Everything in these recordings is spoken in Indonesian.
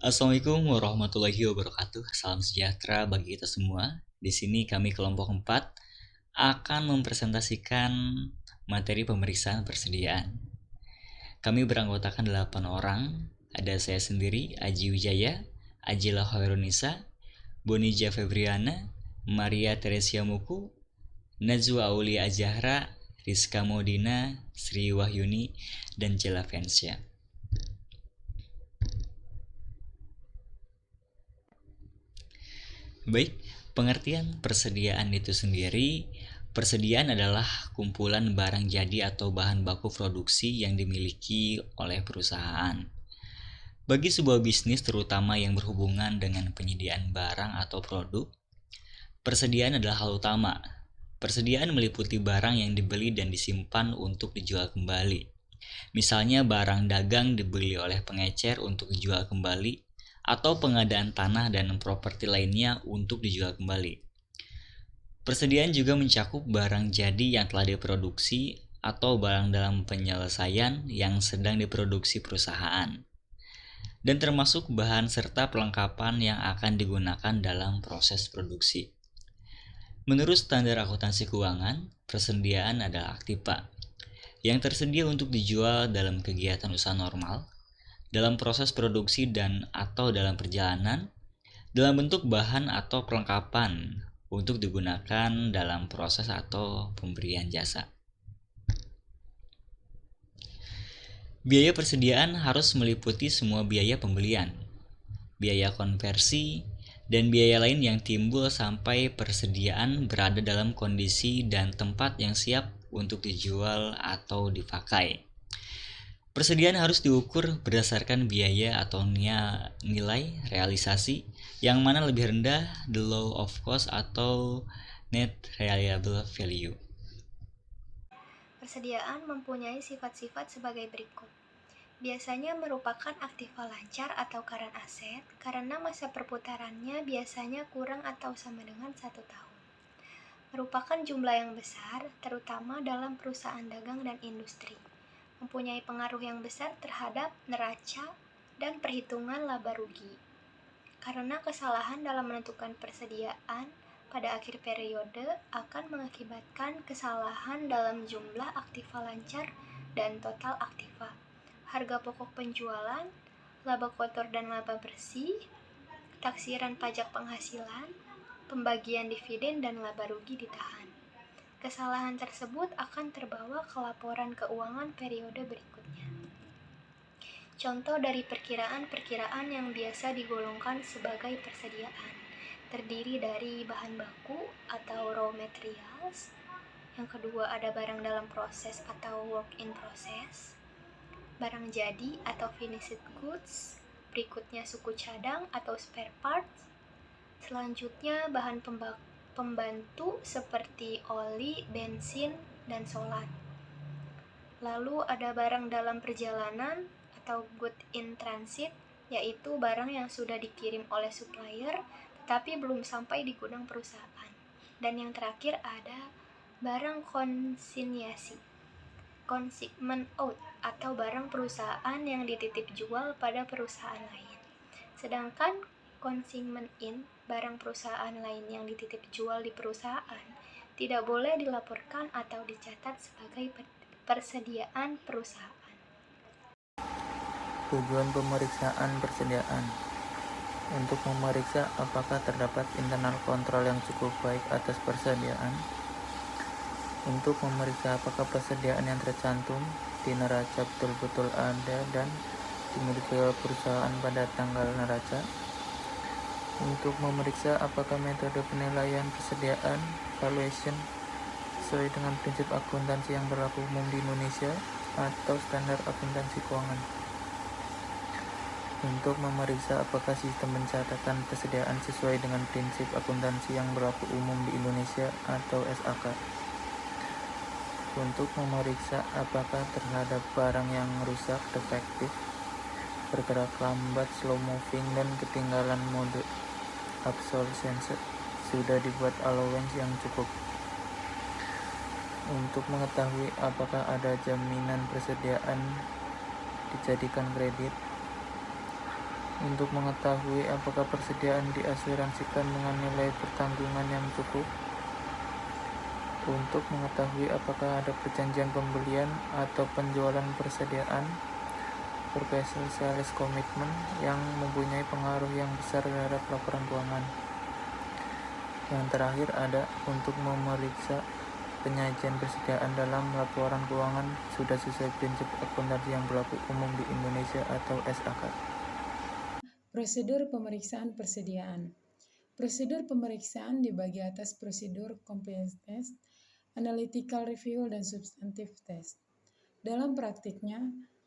Assalamualaikum warahmatullahi wabarakatuh. Salam sejahtera bagi kita semua. Di sini kami kelompok 4 akan mempresentasikan materi pemeriksaan persediaan. Kami beranggotakan 8 orang. Ada saya sendiri, Aji Wijaya, Ajila Hoirunisa, Bonija Febriana, Maria Teresia Muku, Najwa Aulia Azahra, Rizka Modina, Sri Wahyuni, dan Jela Fensya. Baik, pengertian persediaan itu sendiri, persediaan adalah kumpulan barang jadi atau bahan baku produksi yang dimiliki oleh perusahaan. Bagi sebuah bisnis terutama yang berhubungan dengan penyediaan barang atau produk, persediaan adalah hal utama. Persediaan meliputi barang yang dibeli dan disimpan untuk dijual kembali. Misalnya barang dagang dibeli oleh pengecer untuk dijual kembali, atau pengadaan tanah dan properti lainnya untuk dijual kembali. Persediaan juga mencakup barang jadi yang telah diproduksi atau barang dalam penyelesaian yang sedang diproduksi perusahaan, dan termasuk bahan serta perlengkapan yang akan digunakan dalam proses produksi. Menurut standar akuntansi keuangan, persediaan adalah aktiva yang tersedia untuk dijual dalam kegiatan usaha normal, dalam proses produksi dan atau dalam perjalanan, dalam bentuk bahan atau perlengkapan untuk digunakan dalam proses atau pemberian jasa. Biaya persediaan harus meliputi semua biaya pembelian, biaya konversi, dan biaya lain yang timbul sampai persediaan berada dalam kondisi dan tempat yang siap untuk dijual atau dipakai. Persediaan harus diukur berdasarkan biaya atau nilai realisasi yang mana lebih rendah, the law of cost atau net realizable value. Persediaan mempunyai sifat-sifat sebagai berikut. Biasanya merupakan aktiva lancar atau current aset karena masa perputarannya biasanya kurang atau sama dengan 1 tahun. Merupakan jumlah yang besar, terutama dalam perusahaan dagang dan industri. Mempunyai pengaruh yang besar terhadap neraca dan perhitungan laba rugi. Karena kesalahan dalam menentukan persediaan pada akhir periode akan mengakibatkan kesalahan dalam jumlah aktiva lancar dan total aktiva, harga pokok penjualan, laba kotor dan laba bersih, taksiran pajak penghasilan, pembagian dividen dan laba rugi ditahan. Kesalahan tersebut akan terbawa ke laporan keuangan periode berikutnya. Contoh dari perkiraan-perkiraan yang biasa digolongkan sebagai persediaan terdiri dari bahan baku atau raw materials. Yang kedua ada barang dalam proses atau work in process, barang jadi atau finished goods, berikutnya suku cadang atau spare parts, selanjutnya bahan pembantu seperti oli, bensin, dan solar. Lalu ada barang dalam perjalanan atau good in transit, yaitu barang yang sudah dikirim oleh supplier tetapi belum sampai di gudang perusahaan. Dan yang terakhir ada barang konsinyasi, consignment out, atau barang perusahaan yang dititip jual pada perusahaan lain. Sedangkan consignment in, barang perusahaan lain yang dititip jual di perusahaan, tidak boleh dilaporkan atau dicatat sebagai persediaan perusahaan. Tujuan pemeriksaan persediaan untuk memeriksa apakah terdapat internal kontrol yang cukup baik atas persediaan, untuk memeriksa apakah persediaan yang tercantum di neraca betul-betul ada dan dimiliki oleh perusahaan pada tanggal neraca, untuk memeriksa apakah metode penilaian persediaan valuation sesuai dengan prinsip akuntansi yang berlaku umum di Indonesia atau standar akuntansi keuangan, untuk memeriksa apakah sistem pencatatan persediaan sesuai dengan prinsip akuntansi yang berlaku umum di Indonesia atau SAK, untuk memeriksa apakah terhadap barang yang rusak, defektif, bergerak lambat, slow moving, dan ketinggalan mode obsolescence sudah dibuat allowance yang cukup, untuk mengetahui apakah ada jaminan persediaan dijadikan kredit, untuk mengetahui apakah persediaan diasuransikan dengan nilai pertanggungan yang cukup, untuk mengetahui apakah ada perjanjian pembelian atau penjualan persediaan, proposal sales commitment yang mempunyai pengaruh yang besar terhadap laporan keuangan. Yang terakhir ada untuk memeriksa penyajian persediaan dalam laporan keuangan sudah sesuai prinsip akuntansi yang berlaku umum di Indonesia atau SAK. Prosedur pemeriksaan persediaan. Prosedur pemeriksaan dibagi atas prosedur compliance test, analytical review, dan substantive test. Dalam praktiknya,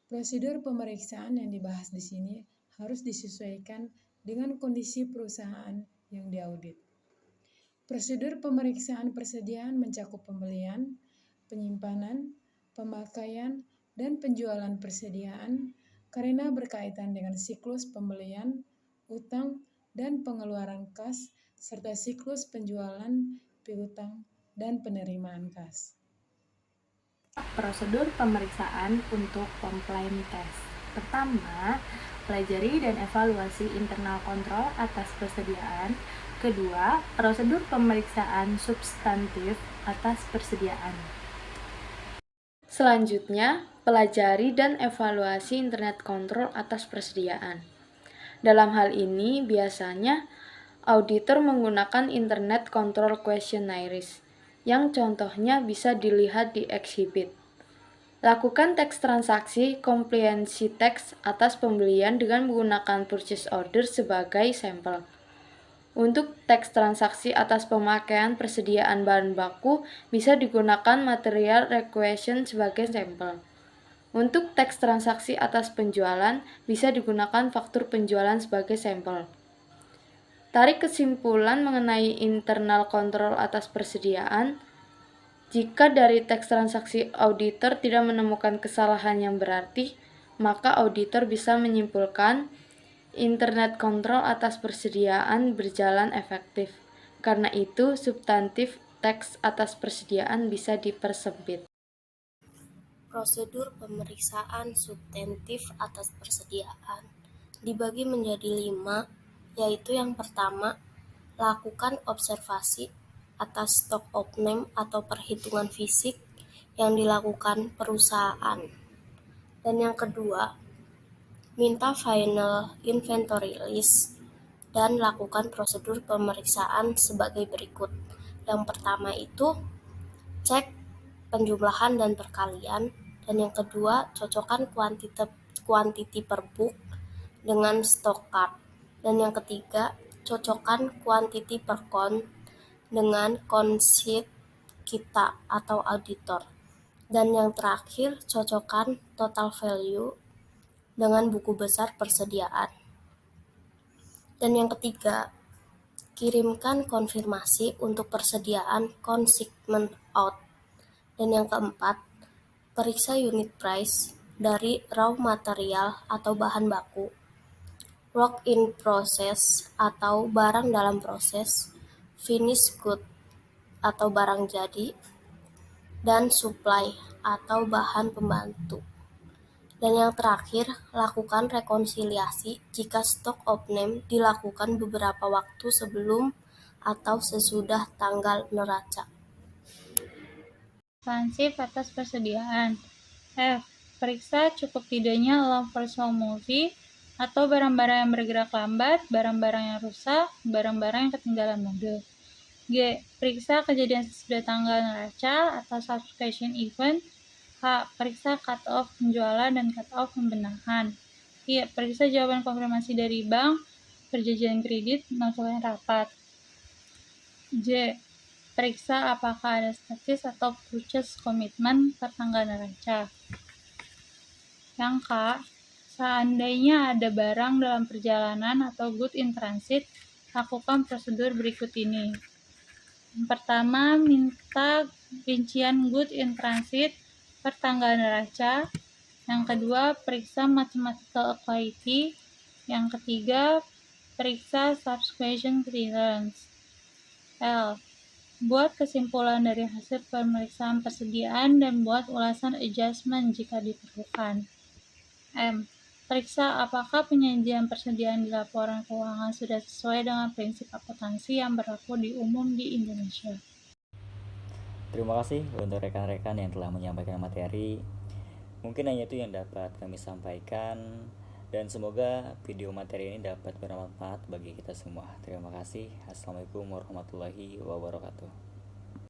prosedur pemeriksaan yang dibahas di sini harus disesuaikan dengan kondisi perusahaan yang diaudit. Prosedur pemeriksaan persediaan mencakup pembelian, penyimpanan, pemakaian, dan penjualan persediaan karena berkaitan dengan siklus pembelian, utang, dan pengeluaran kas, serta siklus penjualan, piutang, dan penerimaan kas. Prosedur pemeriksaan untuk compliance test. Pertama, pelajari dan evaluasi internal kontrol atas persediaan. Kedua, prosedur pemeriksaan substantif atas persediaan. Selanjutnya, pelajari dan evaluasi internet kontrol atas persediaan. Dalam hal ini, biasanya auditor menggunakan internet control questionnaires, yang contohnya bisa dilihat di exhibit. Lakukan teks transaksi compliance teks atas pembelian dengan menggunakan purchase order sebagai sampel. Untuk teks transaksi atas pemakaian persediaan bahan baku bisa digunakan material requisition sebagai sampel. Untuk teks transaksi atas penjualan bisa digunakan faktur penjualan sebagai sampel. Tarik kesimpulan mengenai internal kontrol atas persediaan. Jika dari teks transaksi auditor tidak menemukan kesalahan yang berarti, maka auditor bisa menyimpulkan internet kontrol atas persediaan berjalan efektif. Karena itu, substantif teks atas persediaan bisa dipersempit. Prosedur pemeriksaan substantif atas persediaan dibagi menjadi 5, yaitu yang pertama, lakukan observasi atas stock of name atau perhitungan fisik yang dilakukan perusahaan. Dan yang kedua, minta final inventory list dan lakukan prosedur pemeriksaan sebagai berikut. Yang pertama itu cek penjumlahan dan perkalian, dan yang kedua cocokkan quantity per book dengan stock card, dan yang ketiga cocokkan quantity per count dengan count sheet kita atau auditor, dan yang terakhir cocokkan total value dengan buku besar persediaan. Dan yang ketiga, kirimkan konfirmasi untuk persediaan consignment out. Dan yang keempat, periksa unit price dari raw material atau bahan baku, work in process atau barang dalam proses, finished good atau barang jadi, dan supply atau bahan pembantu. Dan yang terakhir, lakukan rekonsiliasi jika stock of name dilakukan beberapa waktu sebelum atau sesudah tanggal neraca. Substansif atas persediaan. F. Periksa cukup tidaknya alarm for slow movie atau barang-barang yang bergerak lambat, barang-barang yang rusak, barang-barang yang ketinggalan mode. G. Periksa kejadian sesudah tanggal neraca atau subscription event. H. Periksa cut-off penjualan dan cut-off pembenahan. I. Periksa jawaban konfirmasi dari bank, perjanjian kredit, notulen rapat. J. Periksa apakah ada status atau purchase commitment per tanggal neraca. Yang K. Seandainya ada barang dalam perjalanan atau good in transit, lakukan prosedur berikut ini. Yang pertama, minta rincian good in transit per tanggal neraca. Yang kedua, periksa mathematical equality. Yang ketiga, periksa subscription clearance. L. Buat kesimpulan dari hasil pemeriksaan persediaan dan buat ulasan adjustment jika diperlukan. M. Periksa apakah penyajian persediaan di laporan keuangan sudah sesuai dengan prinsip akuntansi yang berlaku di umum di Indonesia. Terima kasih untuk rekan-rekan yang telah menyampaikan materi. Mungkin hanya itu yang dapat kami sampaikan, dan semoga video materi ini dapat bermanfaat bagi kita semua. Terima kasih. Assalamualaikum warahmatullahi wabarakatuh.